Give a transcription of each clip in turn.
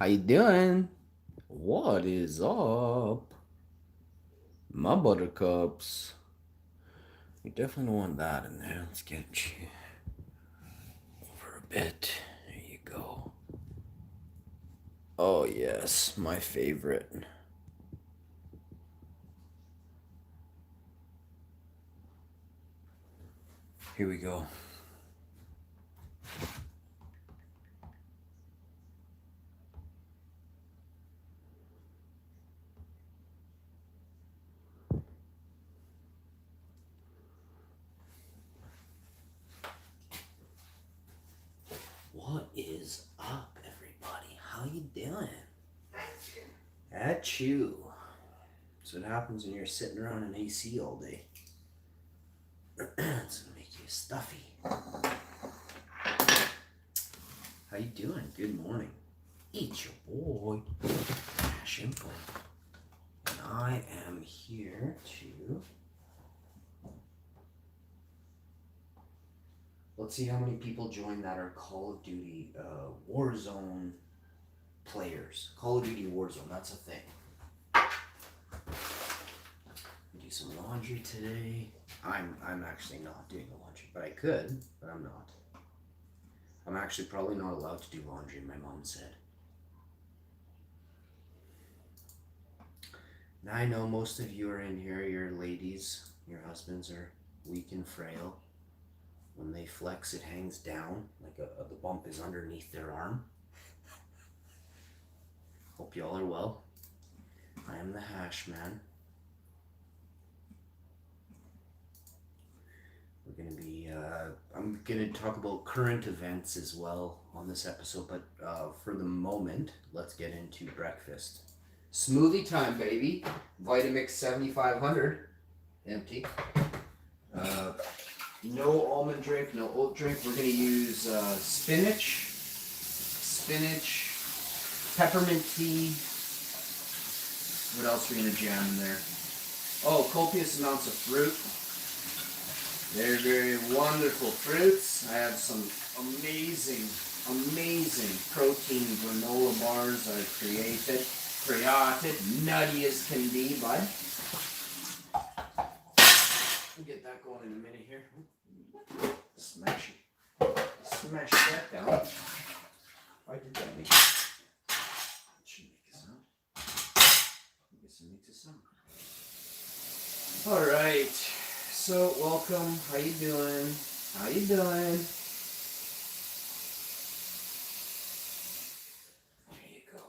How you doing? What is up? My buttercups. You definitely don't want that in there. Let's get you over a bit. There you go. Oh yes, my favorite. Here we go. What is up, everybody? How you doing? At you. So what happens when you're sitting around an AC all day. It's gonna make you stuffy. How you doing? Good morning. It's your boy, Simple. And I am here to... Let's see how many people join that are Call of Duty Warzone players. Call of Duty Warzone, that's a thing. Do some laundry today. I'm actually not doing the laundry, but I could, but I'm not. I'm actually probably not allowed to do laundry, my mom said. Now I know most of you are in here, your ladies, your husbands are weak and frail. When they flex, it hangs down, like the bump is underneath their arm. Hope y'all are well. I am the Hash Man. We're going to be, I'm going to talk about current events as well on this episode, but for the moment, let's get into breakfast. Smoothie time, baby. Vitamix 7500. Empty. No almond drink, no oat drink. We're going to use spinach, peppermint tea. What else are we going to jam in there? Oh, copious amounts of fruit. They're very wonderful fruits. I have some amazing protein granola bars I've created, nutty as can be, bud. We'll get that going in a minute here. Smash that down. Why did that make it? It should make a sound. I guess it makes a sound. All right. So welcome. How you doing? How you doing? There you go.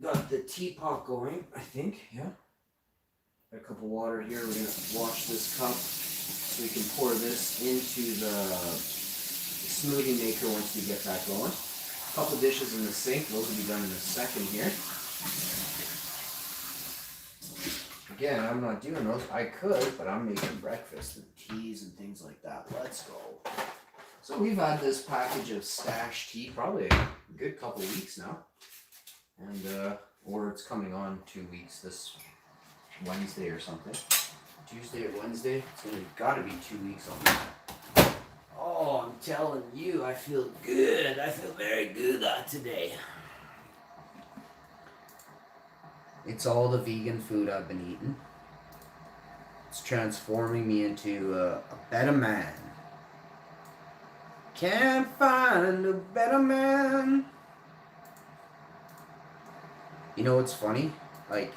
Got the teapot going, I think, yeah. Got a cup of water here. We're going to wash this cup so we can pour this into the smoothie maker once we get that going. A couple dishes in the sink. Those will be done in a second here. Again, I'm not doing those. I could, but I'm making breakfast and teas and things like that. Let's go. So we've had this package of Stash tea probably a good couple weeks now. And, or it's coming on 2 weeks this Wednesday or something. Tuesday or Wednesday. It's gotta be 2 weeks on that. Oh, I'm telling you, I feel good. I feel very good today. It's all the vegan food I've been eating. It's transforming me into a better man. Can't find a better man. You know what's funny? Like,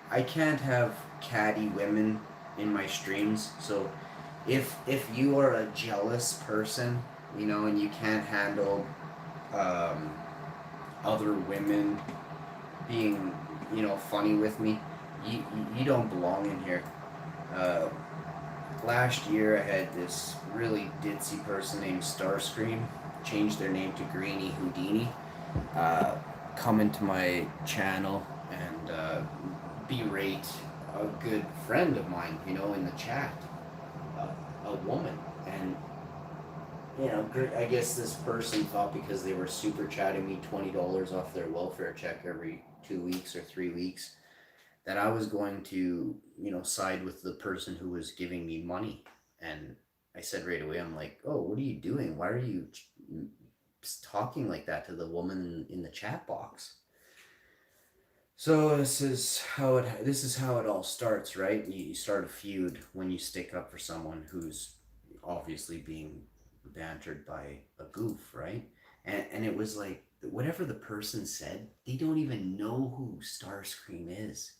I can't have catty women in my streams, so if you are a jealous person, you know, and you can't handle other women being, you know, funny with me, you don't belong in here. Last year I had this really ditzy person named Starscream, changed their name to Greenie Houdini, come into my channel and berate a good friend of mine, you know, in the chat, a woman. And, you know, I guess this person thought because they were super chatting me $20 off their welfare check every 2 weeks or 3 weeks, that I was going to, side with the person who was giving me money. And I said right away, I'm like, oh, what are you doing? Why are you talking like that to the woman in the chat box? So this is how it all starts, right? You start a feud when you stick up for someone who's obviously being bantered by a goof, right? And it was like whatever the person said, they don't even know who Starscream is.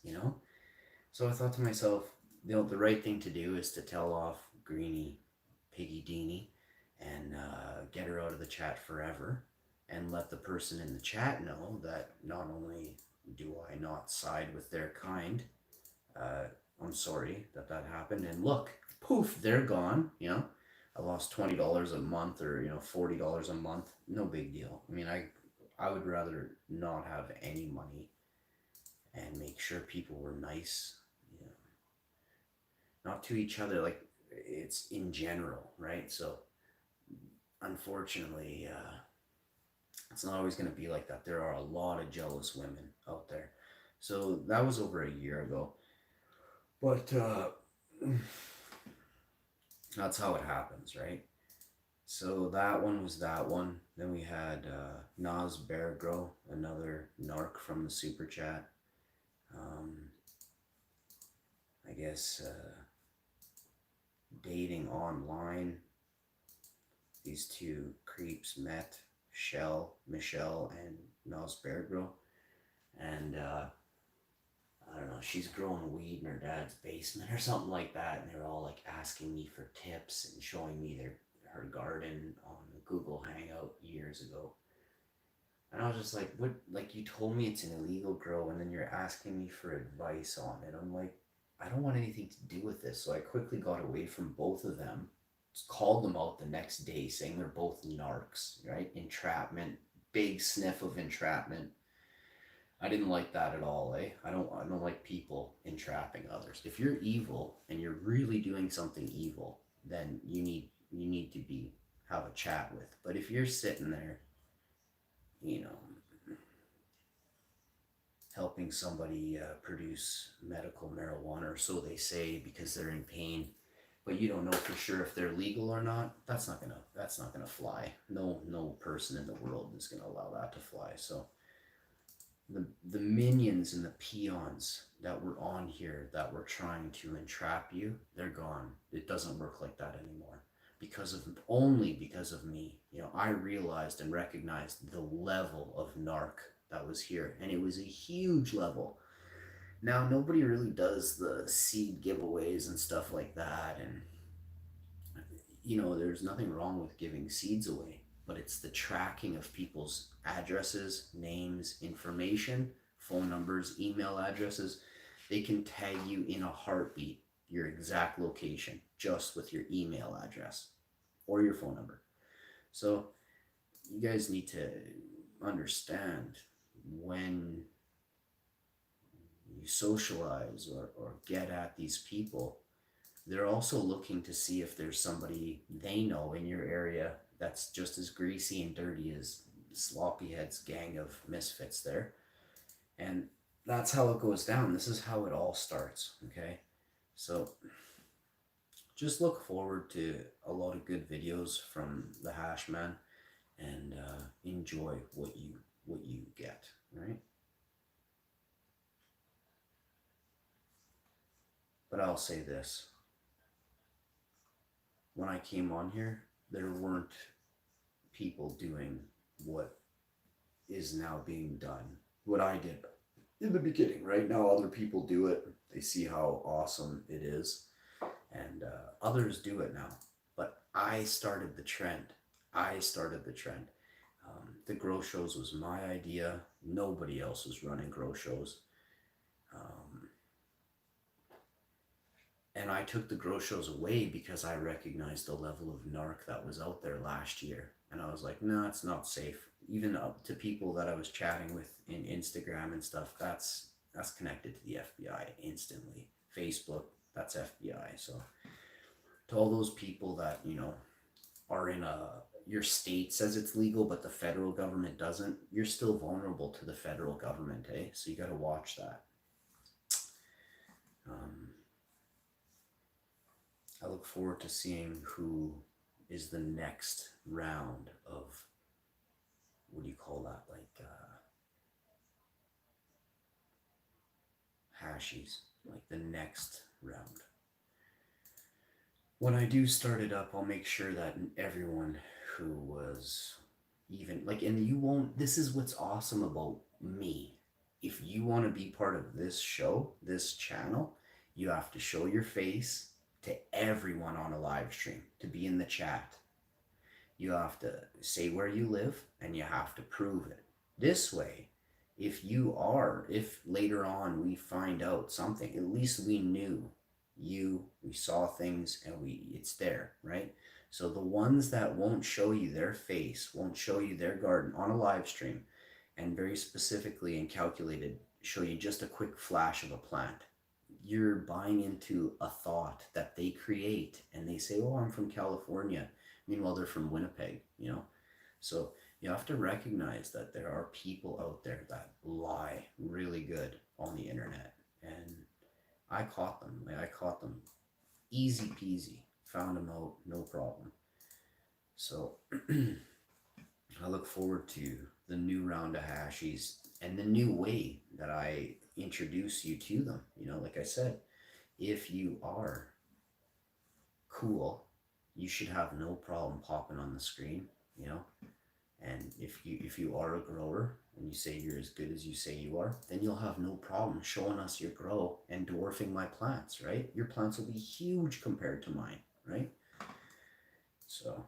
So I thought to myself, the right thing to do is to tell off Greenie, Piggy Deenie, and get her out of the chat forever, and let the person in the chat know that not only do I not side with their kind, uh, I'm sorry that happened, and look, poof, they're gone. I lost $20 a month, or $40 a month. No big deal. I mean, I would rather not have any money and make sure people were nice, you know, not to each other, like it's in general, right? So unfortunately, it's not always going to be like that. There are a lot of jealous women out there. So that was over a year ago. But that's how it happens, right? So that one was that one. Then we had Nas Beargro, another narc from the super chat. I guess dating online. These two creeps met, Michelle, and Nas Beargro. And I don't know, she's growing weed in her dad's basement or something like that. And they were all like asking me for tips and showing me her garden on Google Hangout years ago. And I was just like, what? Like, you told me it's an illegal grow, and then you're asking me for advice on it. I'm like, I don't want anything to do with this. So I quickly got away from both of them, called them out the next day saying they're both narcs, right? Entrapment, big sniff of entrapment. I didn't like that at all, eh? I don't like people entrapping others. If you're evil and you're really doing something evil, then you need to be have a chat with. But if you're sitting there, you know, helping somebody produce medical marijuana, or so they say, because they're in pain, but you don't know for sure if they're legal or not, that's not gonna fly. No person in the world is gonna allow that to fly. So the minions and the peons that were on here that were trying to entrap you, they're gone. It doesn't work like that anymore. Only because of me. I realized and recognized the level of narc that was here, and it was a huge level. Now nobody really does the seed giveaways and stuff like that, and there's nothing wrong with giving seeds away, but it's the tracking of people's addresses, names, information, phone numbers, email addresses. They can tag you in a heartbeat, your exact location, just with your email address or your phone number. So you guys need to understand, when you socialize or get at these people, they're also looking to see if there's somebody they know in your area that's just as greasy and dirty as Sloppyhead's gang of misfits there. And that's how it goes down. This is how it all starts, okay? So just look forward to a lot of good videos from the Hashman, and enjoy what you get, right? But I'll say this. When I came on here, there weren't people doing what is now being done, what I did in the beginning. Right now, other people do it. They see how awesome it is, and others do it now. But I started the trend. The grow shows was my idea. Nobody else was running grow shows. Um, and I took the grow shows away because I recognized the level of narc that was out there last year. And I was like, no, it's not safe. Even up to people that I was chatting with in Instagram and stuff, that's connected to the FBI instantly. Facebook, that's FBI. So to all those people that, are in your state says it's legal, but the federal government doesn't, you're still vulnerable to the federal government, eh? So you got to watch that. Um, I look forward to seeing who is the next round of, what do you call that? Like hashies, like the next round. When I do start it up, I'll make sure that everyone who was even like, and you won't, this is what's awesome about me. If you want to be part of this show, this channel, you have to show your face to everyone on a live stream, to be in the chat. You have to say where you live and you have to prove it. This way, if later on we find out something, at least we knew we saw things and it's there, right? So the ones that won't show you their face, won't show you their garden on a live stream, and very specifically and calculated show you just a quick flash of a plant, you're buying into a thought that they create, and they say, oh, I'm from California. Meanwhile, they're from Winnipeg, you know? So you have to recognize that there are people out there that lie really good on the internet. And I caught them. Like, I caught them easy peasy. Found them out, no problem. So I look forward to the new round of hashies and the new way that I introduce you to them. You know, like I said, if you are cool, you should have no problem popping on the screen, you know. And if you are a grower and you say you're as good as you say you are, then you'll have no problem showing us your grow and dwarfing my plants, right? Your plants will be huge compared to mine, right? So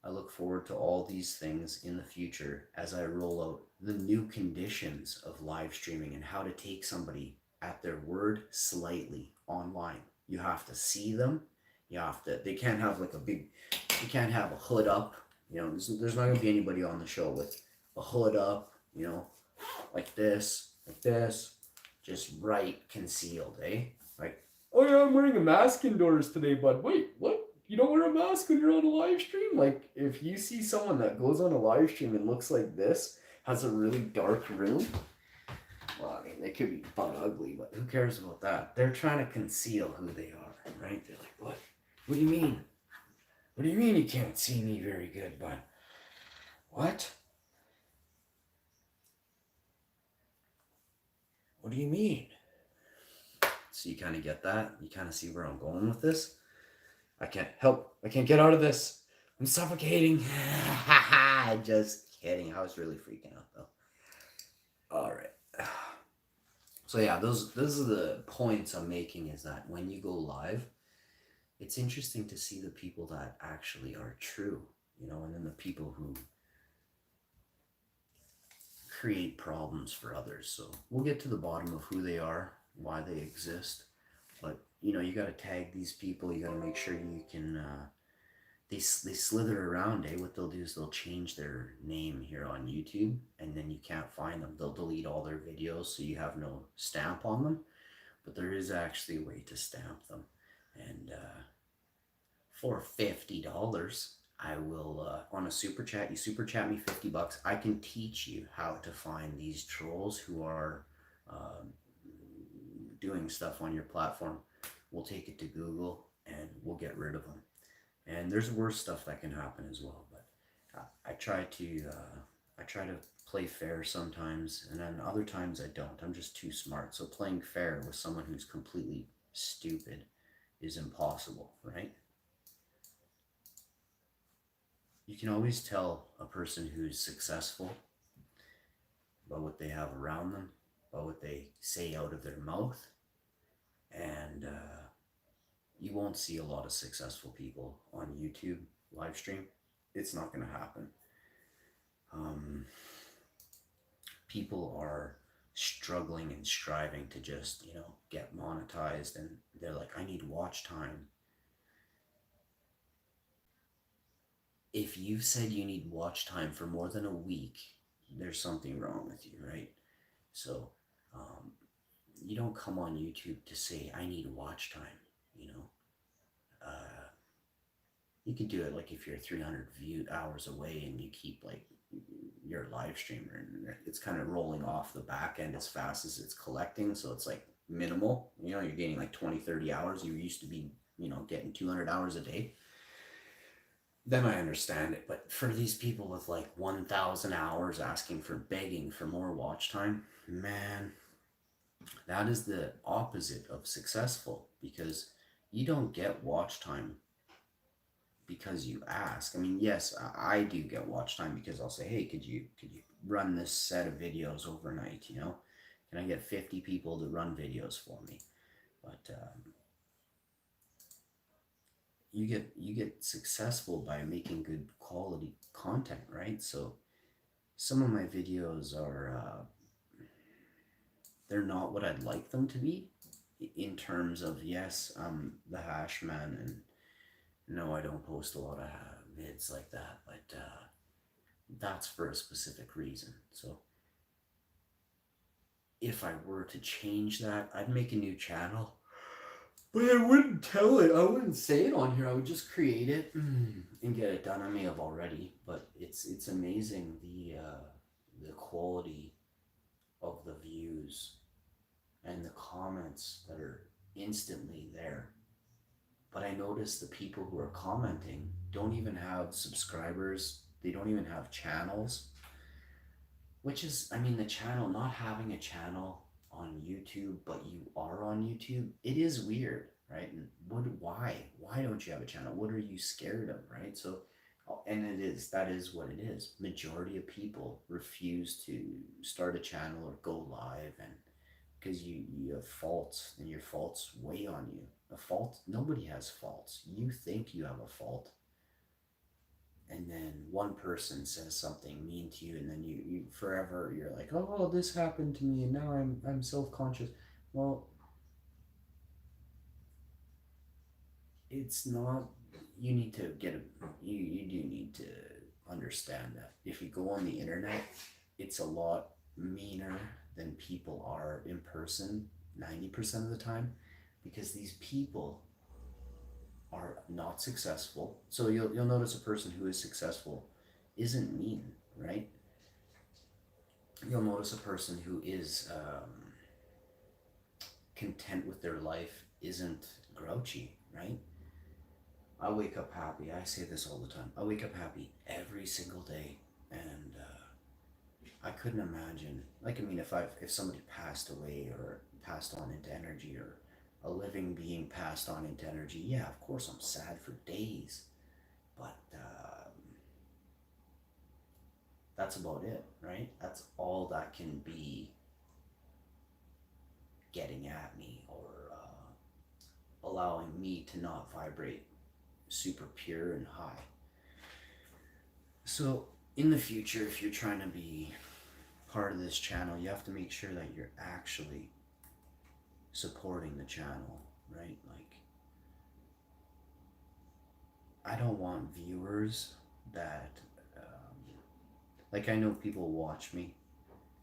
I look forward to all these things in the future as I roll out the new conditions of live streaming and how to take somebody at their word slightly online. You have to see them. They can't have like you can't have a hood up. You know, there's not going to be anybody on the show with a hood up, you know, like this, just right concealed, eh? Like, oh yeah, I'm wearing a mask indoors today, but wait, what? You don't wear a mask when you're on a live stream? Like, if you see someone that goes on a live stream and looks like this, has a really dark room, well, I mean, they could be butt ugly, but who cares about that? They're trying to conceal who they are, right? They're like, what? What do you mean? What do you mean you can't see me very good, bud? What? What do you mean? So you kind of get that? You kind of see where I'm going with this? I can't help. I can't get out of this. I'm suffocating. Just kidding. I was really freaking out though. All right. So yeah, those are the points I'm making. Is that when you go live, it's interesting to see the people that actually are true, you know, and then the people who create problems for others. So we'll get to the bottom of who they are, why they exist. But you know, you got to tag these people. You got to make sure you can. They slither around. Eh? What they'll do is they'll change their name here on YouTube, and then you can't find them. They'll delete all their videos, so you have no stamp on them. But there is actually a way to stamp them, and for $50, I will on a super chat. You super chat me $50. I can teach you how to find these trolls who are uh, doing stuff on your platform. We'll take it to Google and we'll get rid of them. And there's worse stuff that can happen as well. But I try to play fair sometimes, and then other times I don't. I'm just too smart. So playing fair with someone who's completely stupid is impossible, right? You can always tell a person who's successful by what they have around them, by what they say out of their mouth, and you won't see a lot of successful people on YouTube live stream. It's not going to happen. Um, People are struggling and striving to just, you know, get monetized, and they're like, I need watch time. If you've said you need watch time for more than a week, there's something wrong with you, right? So um, you don't come on YouTube to say, I need watch time, you know. You could do it like if you're 300 view hours away and you keep like your live streamer and it's kind of rolling off the back end as fast as it's collecting. So it's like minimal, you're getting like 20, 30 hours. You used to be, getting 200 hours a day. Then I understand it. But for these people with like 1,000 hours asking for begging for more watch time, man, that is the opposite of successful because you don't get watch time because you ask. I mean, yes, I do get watch time because I'll say, hey, could you run this set of videos overnight? Can I get 50 people to run videos for me? But you get successful by making good quality content, right? So some of my videos are they're not what I'd like them to be in terms of, yes, I'm the hash man, and no, I don't post a lot of vids like that, but that's for a specific reason. So if I were to change that, I'd make a new channel, but I wouldn't tell it. I wouldn't say it on here. I would just create it and get it done. I may have already, but it's amazing the quality of the views and the comments that are instantly there. But I notice the people who are commenting don't even have subscribers. They don't even have channels, which is, I mean, the channel, not having a channel on YouTube, but you are on YouTube, it is weird, right? And why don't you have a channel? What are you scared of, right? So, and that is what it is. Majority of people refuse to start a channel or go live, and because you have faults and your faults weigh on you. A fault, nobody has faults. You think you have a fault, and then one person says something mean to you, and then you forever you're like, oh, this happened to me and now I'm self-conscious. Well, it's not. You need to you do need to understand that if you go on the internet, it's a lot meaner than people are in person 90% of the time, because these people are not successful. So you'll notice a person who is successful isn't mean, right? You'll notice a person who is content with their life isn't grouchy, right? I wake up happy. I say this all the time. I wake up happy every single day, and I couldn't imagine. Like, I mean, if somebody passed away or passed on into energy, or a living being passed on into energy, yeah, of course I'm sad for days, but that's about it, right? That's all that can be getting at me, or allowing me to not vibrate super pure and high. So in the future, if you're trying to be part of this channel, you have to make sure that you're actually supporting the channel, right? Like, I don't want viewers that like, I know people watch me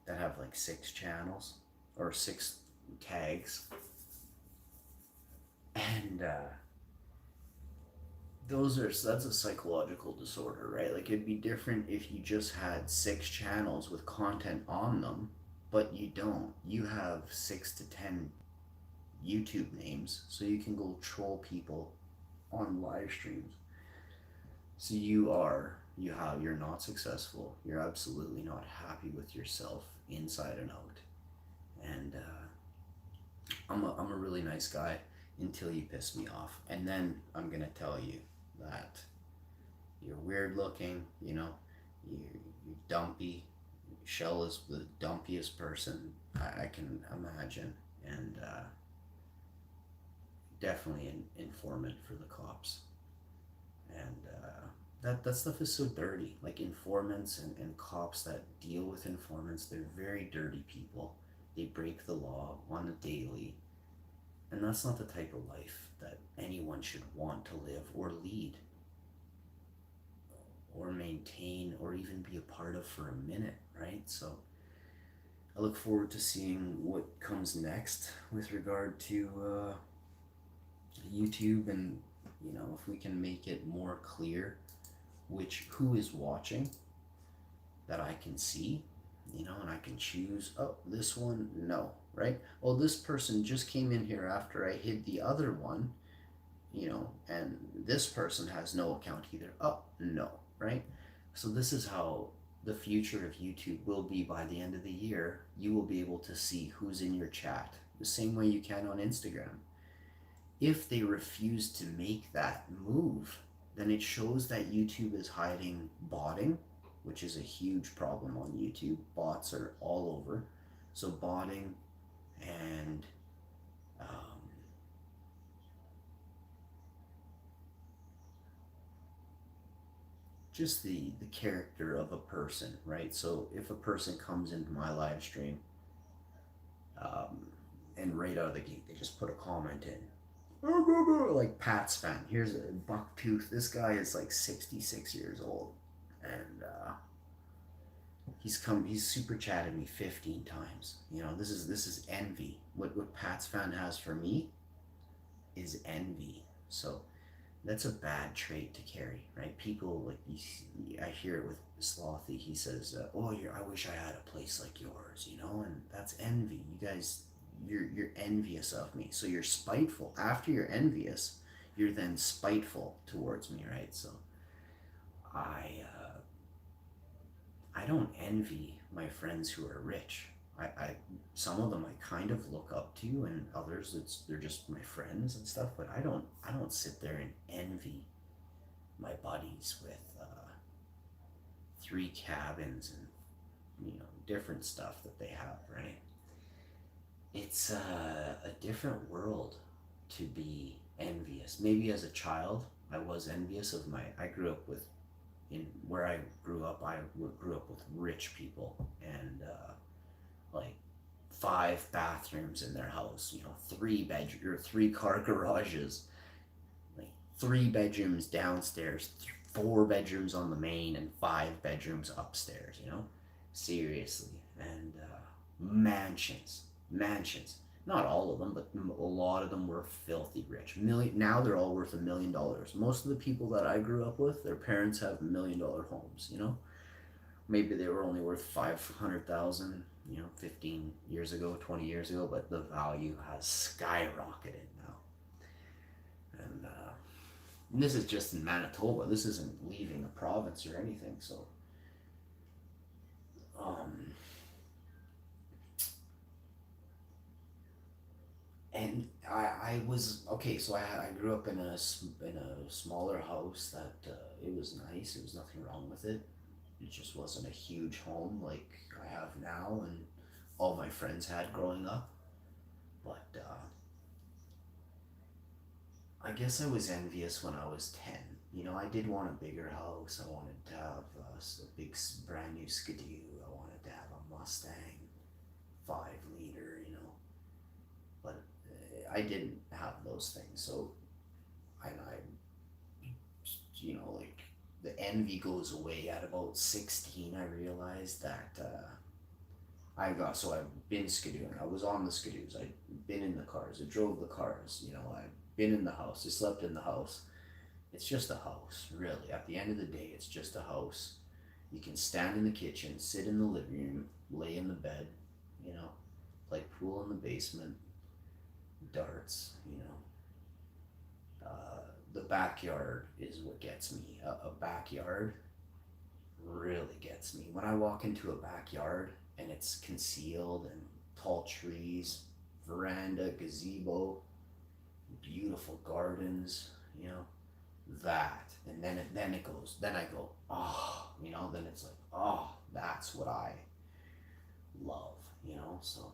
that have like 6 channels or 6 tags, and that's a psychological disorder, right? Like, it'd be different if you just had 6 channels with content on them, but you don't. You have 6 to 10 YouTube names, so you can go troll people on live streams. So you're not successful. You're absolutely not happy with yourself inside and out. And I'm a really nice guy until you piss me off, and then I'm gonna tell you that you're weird looking. You're dumpy. Shell is the dumpiest person I can imagine, and definitely an informant for the cops. And that stuff is so dirty. Like, informants and cops that deal with informants, they're very dirty people. They break the law on a daily, and that's not the type of life that anyone should want to live or lead or maintain or even be a part of for a minute, right? So I look forward to seeing what comes next with regard to YouTube and You know, if we can make it more clear who is watching, that I can see, you know, and I can choose, oh, this one, no, right? Oh, this person just came in here after I hid the other one, you know, and this person has no account either. Oh, no, right? So this is how the future of YouTube will be. By the end of the year, you will be able to see who's in your chat the same way you can on Instagram. If they refuse to make that move, then it shows that YouTube is hiding botting, which is a huge problem on YouTube. Bots are all over. So botting and just the character of a person, right? So if a person comes into my live stream, um, and right out of the gate they just put a comment in, like Pat's fan. Here's a Bucktooth. This guy is like 66 years old, and he's super chatted me 15 times. You know, this is envy. What Pat's fan has for me is envy. So that's a bad trait to carry, right? People like I hear it with Slothy. He says, "Oh, I wish I had a place like yours," you know, and that's envy. You guys, you're envious of me, so you're spiteful. After you're envious, you're then spiteful towards me, right? So I I don't envy my friends who are rich. I some of them I kind of look up to, and others they're just my friends and stuff. But I don't sit there and envy my buddies with 3 cabins and different stuff that they have. Right? It's a different world to be envious. Maybe as a child I was envious of my. I grew up with in where I grew up. I grew up with rich people and like 5 bathrooms in their house, 3 bedroom or 3 car garages, like 3 bedrooms downstairs, 4 bedrooms on the main, and 5 bedrooms upstairs. Seriously, and mansions. Not all of them, but a lot of them were filthy rich. Now they're all worth $1 million. Most of the people that I grew up with, their parents have $1 million homes. Maybe they were only worth 500,000, 15 years ago, 20 years ago, but the value has skyrocketed now. And this is just in Manitoba. This isn't leaving the province or anything. So, um, and I was okay. So I grew up in a smaller house that it was nice. There was nothing wrong with it. It just wasn't a huge home like I have now, and all my friends had growing up. But I guess I was envious when I was 10. I did want a bigger house. I wanted to have a big, brand new Skidoo. I wanted to have a Mustang 5 liter, but I didn't have those things. So like the envy goes away at about 16. I realized that I've been skidooing. I was on the skidoos. I've been in the cars. I drove the cars. I've been in the house. I slept in the house. It's just a house, really. At the end of the day, it's just a house. You can stand in the kitchen, sit in the living room, lay in the bed, play pool in the basement, darts. The backyard is what gets me. A backyard really gets me. When I walk into a backyard and it's concealed and tall trees, veranda, gazebo, beautiful gardens, that, and then I go, oh, then it's like, oh, that's what I love, so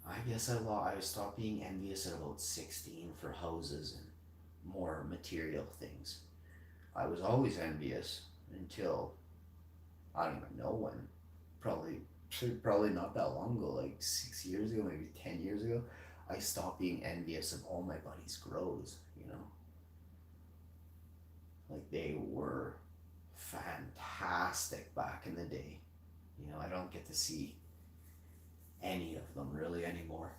I guess I stopped being envious at about 16 for houses and more material things. I was always envious until I don't even know when. Probably probably not that long ago, like 6 years ago, maybe 10 years ago. I stopped being envious of all my buddies' grows. Like they were fantastic back in the day. I don't get to see any of them really anymore.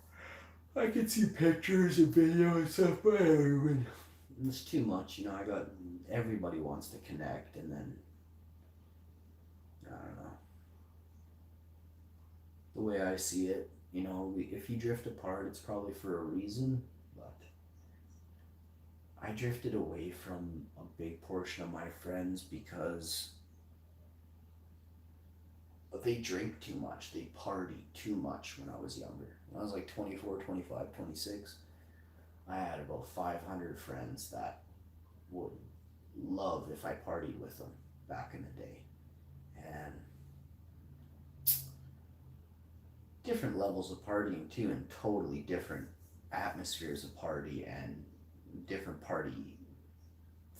I could see pictures and video and stuff, but it's too much, you know. I got everybody wants to connect, and then I don't know. The way I see it, you know, if you drift apart, it's probably for a reason. But I drifted away from a big portion of my friends because they drink too much. They party too much when I was younger. When I was like 24, 25, 26, I had about 500 friends that would love if I partied with them back in the day. And different levels of partying too, and totally different atmospheres of party and different party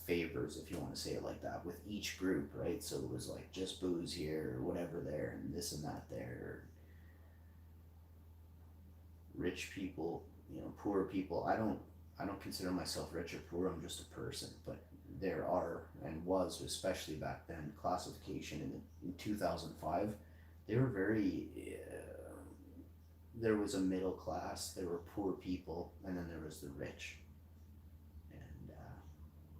favors, if you want to say it like that, with each group, right? So it was like just booze here or whatever there, and this and that there. Rich people, you know, poor people. I don't consider myself rich or poor. I'm just a person. But there are and was, especially back then, classification in 2005. They were very. There was a middle class. There were poor people, and then there was the rich. And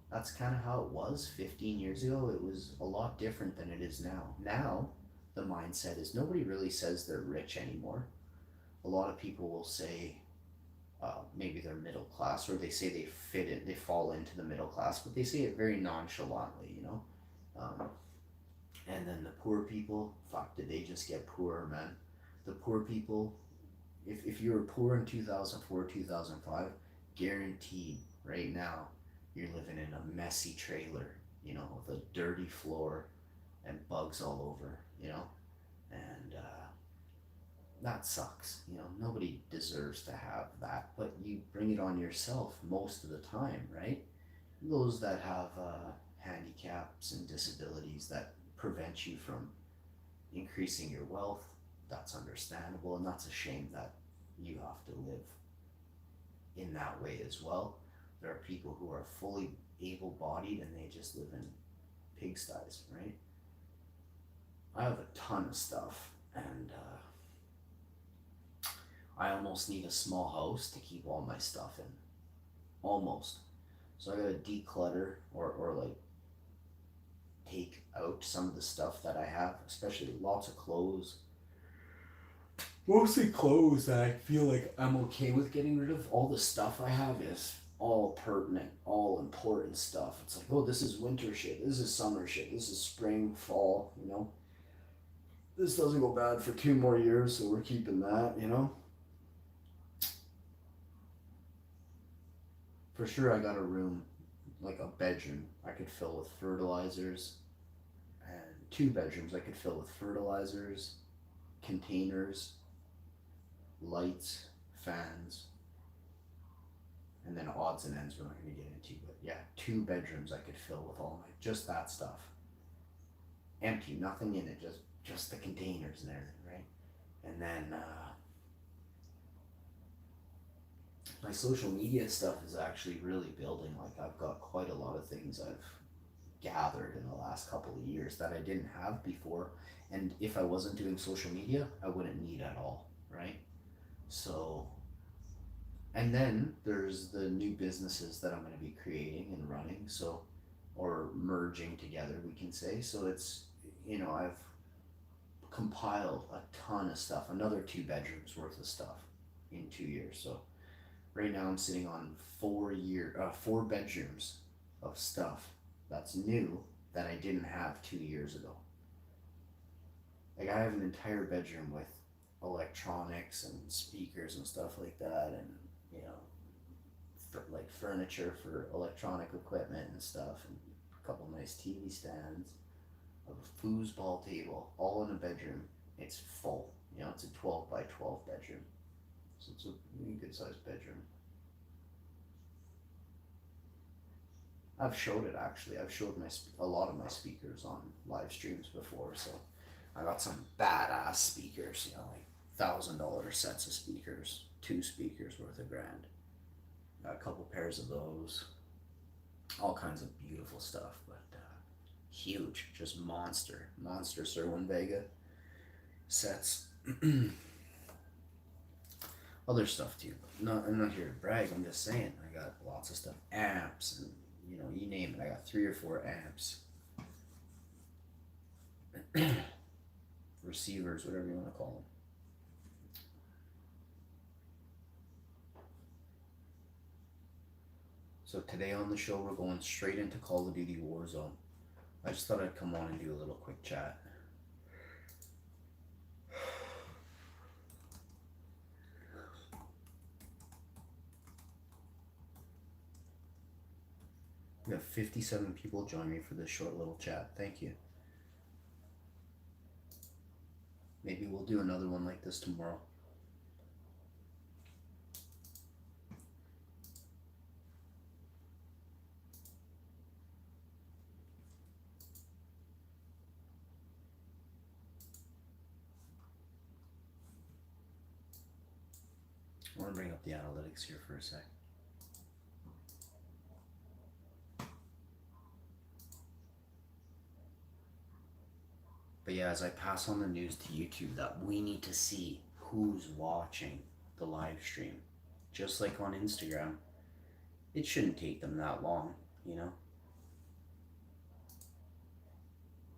that's kind of how it was 15 years ago. It was a lot different than it is now. Now, the mindset is nobody really says they're rich anymore. A lot of people will say maybe they're middle class, or they say they fit in, they fall into the middle class, but they say it very nonchalantly, you know. Um, and then the poor people, fuck, did they just get poorer, man? The poor people, if you were poor in 2004, 2005, guaranteed right now you're living in a messy trailer, you know, with a dirty floor and bugs all over, you know. And that sucks. You know, nobody deserves to have that, but you bring it on yourself most of the time, right? Those that have handicaps and disabilities that prevent you from increasing your wealth, that's understandable, and that's a shame that you have to live in that way as well. There are people who are fully able-bodied and they just live in pigsties, right? I have a ton of stuff, and I almost need a small house to keep all my stuff in. Almost. So I gotta declutter or like take out some of the stuff that I have, especially lots of clothes. Mostly clothes that I feel like I'm okay with getting rid of. All the stuff I have is all pertinent, all important stuff. It's like, oh, this is winter shit, this is summer shit, this is spring, fall, you know? This doesn't go bad for 2 more years, so we're keeping that, you know? For sure, I got a room, like a bedroom, I could fill with fertilizers, and 2 bedrooms I could fill with fertilizers, containers, lights, fans, and then odds and ends we're not going to get into. But yeah, 2 bedrooms I could fill with all my just that stuff, empty, nothing in it, just the containers and everything, right? And then my social media stuff is actually really building. Like I've got quite a lot of things I've gathered in the last couple of years that I didn't have before. And if I wasn't doing social media, I wouldn't need at all, right? So, and then there's the new businesses that I'm going to be creating and running. So, or merging together, we can say. So it's, you know, I've compiled a ton of stuff, another 2 bedrooms worth of stuff in 2 years. So right now I'm sitting on 4 bedrooms of stuff that's new that I didn't have 2 years ago. Like I have an entire bedroom with electronics and speakers and stuff like that, and you know, like furniture for electronic equipment and stuff, and a couple nice TV stands, a foosball table, all in a bedroom. It's full. You know, it's a 12 by 12 bedroom, so it's a really good sized bedroom. I've showed it actually. I've showed a lot of my speakers on live streams before, so I got some badass speakers. You know, like $1,000 sets of speakers, 2 speakers worth of grand. Got a couple pairs of those. All kinds of beautiful stuff, but huge, just monster Serwin Vega sets. other stuff too. I'm not here to brag. I'm just saying I got lots of stuff, amps, and you name it. I got 3 or 4 amps, receivers, whatever you want to call them. So today on the show, we're going straight into Call of Duty Warzone. I just thought I'd come on and do a little quick chat. We have 57 people join me for this short little chat. Thank you. Maybe we'll do another one like this tomorrow. I want to bring up the analytics here for a sec. But yeah, as I pass on the news to YouTube that we need to see who's watching the live stream, just like on Instagram, it shouldn't take them that long,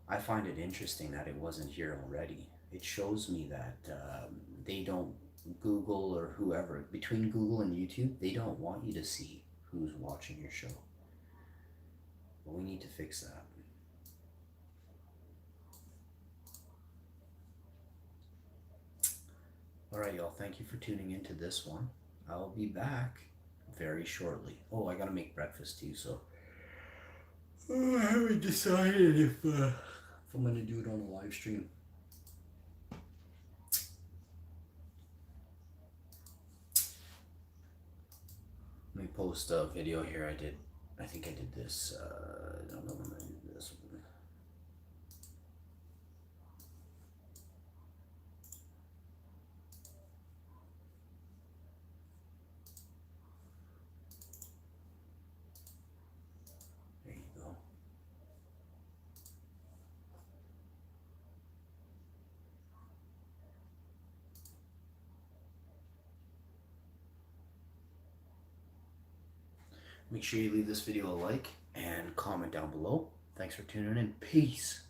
I find it interesting that it wasn't here already. It shows me that they don't, Google or whoever, between Google and YouTube, they don't want you to see who's watching your show. But we need to fix that. Alright, y'all, thank you for tuning into this one. I'll be back very shortly. Oh, I gotta make breakfast too, so I haven't decided if I'm gonna do it on a live stream. Let me post a video here. I think I did this. I don't know when I did this one. There you go. Make sure you leave this video a like and comment down below. Thanks for tuning in. Peace.